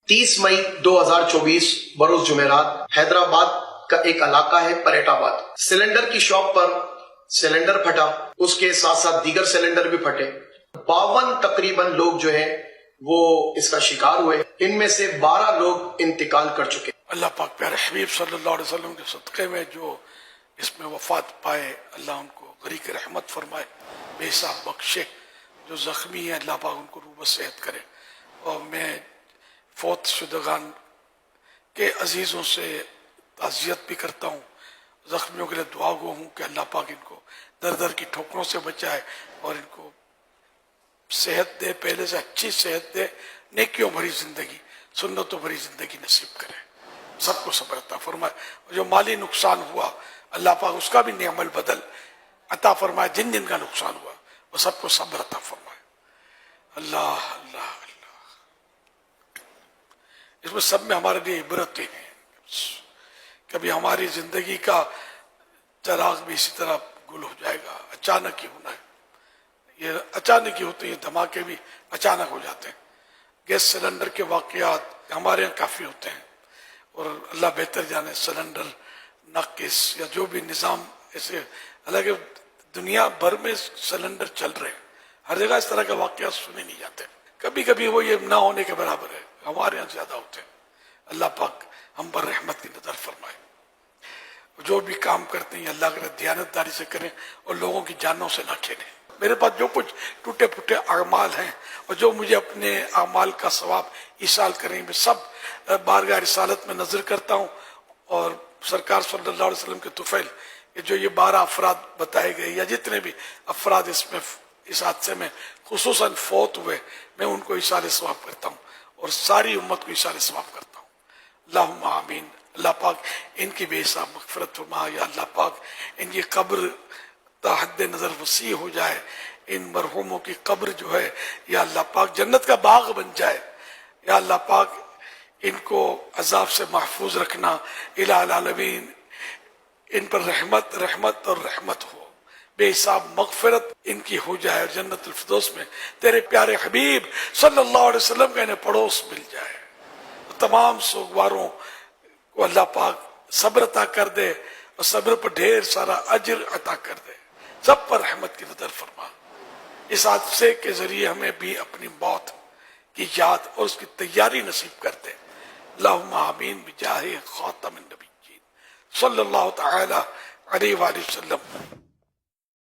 30 مئی 2024 بروز جمعرات حیدرآباد کا ایک علاقہ ہے پریٹ آباد، سلنڈر کی شاپ پر سلنڈر پھٹا، اس کے ساتھ ساتھ دیگر سلنڈر بھی پھٹے۔ 52 تقریباً لوگ جو ہیں وہ اس کا شکار ہوئے، ان میں سے 12 لوگ انتقال کر چکے۔ اللہ پاک پیارے حبیب صلی اللہ علیہ وسلم کے صدقے میں جو اس میں وفات پائے، اللہ ان کو غریق رحمت فرمائے، بے حساب بخشے۔ جو زخمی ہیں اللہ پاک ان کو روح صحت کرے۔ اور میں فوت شدگان کے عزیزوں سے تعزیت بھی کرتا ہوں، زخمیوں کے لیے دعا گو ہوں کہ اللہ پاک ان کو در در کی ٹھوکروں سے بچائے اور ان کو صحت دے، پہلے سے اچھی صحت دے، نیکیوں بھری زندگی، سنتوں بھری زندگی نصیب کرے، سب کو صبر عطا فرمائے۔ جو مالی نقصان ہوا اللہ پاک اس کا بھی نعم البدل عطا فرمائے، جن جن کا نقصان ہوا وہ سب کو صبر عطا فرمائے۔ اللہ اللہ اللہ، اس میں سب میں ہمارے لیے عبرتیں ہیں۔ کبھی ہماری زندگی کا چراغ بھی اسی طرح گل ہو جائے گا، اچانک ہی ہونا ہے، یہ اچانک ہی ہوتے ہیں، دھماکے بھی اچانک ہو جاتے ہیں۔ گیس سلنڈر کے واقعات ہمارے یہاں کافی ہوتے ہیں، اور اللہ بہتر جانے سلنڈر ناقص یا جو بھی نظام ایسے، حالانکہ دنیا بھر میں سلنڈر چل رہے ہیں، ہر جگہ اس طرح کے واقعات سنے نہیں جاتے، کبھی کبھی وہ یہ نہ ہونے کے برابر ہے، ہمارے یہاں زیادہ ہوتے ہیں۔ اللہ پاک ہم پر رحمت کی نظر فرمائے۔ جو بھی کام کرتے ہیں اللہ کے دیانتداری سے کریں اور لوگوں کی جانوں سے نہ کھیلیں۔ میرے پاس جو کچھ ٹوٹے پھوٹے اعمال ہیں اور جو مجھے اپنے اعمال کا ثواب ایصال کریں، میں سب بارگاہ رسالت میں نظر کرتا ہوں، اور سرکار صلی اللہ علیہ وسلم کے طفیل جو یہ 12 افراد بتائے گئے یا جتنے بھی افراد اس حادثے میں خصوصاً فوت ہوئے، میں ان کو ایصال ثواب کرتا ہوں اور ساری امت کو ایصال ثواب کرتا ہوں۔ اللہم آمین۔ اللہ پاک ان کی بے حساب مغفرت فرما، یا اللہ پاک ان کی قبر تا حد نظر وسیع ہو جائے، ان مرحوموں کی قبر جو ہے یا اللہ پاک جنت کا باغ بن جائے، یا اللہ پاک ان کو عذاب سے محفوظ رکھنا، الہ العالمین ان پر رحمت اور رحمت ہو، بے حساب مغفرت ان کی ہو جائے، اور جنت الفردوس میں تیرے پیارے حبیب صلی اللہ علیہ وسلم کا انہیں پڑوس مل جائے۔ تمام سوگواروں کو اللہ پاک صبر عطا کر دے، اور صبر پر ڈھیر سارا اجر عطا کر دے، سب پر رحمت کی نظر فرما۔ اس حادثے کے ذریعے ہمیں بھی اپنی موت کی یاد اور اس کی تیاری نصیب کر دے۔ اللہم آمین بجاہ خاتم النبیین صلی اللہ تعالی علیہ وآلہ وسلم۔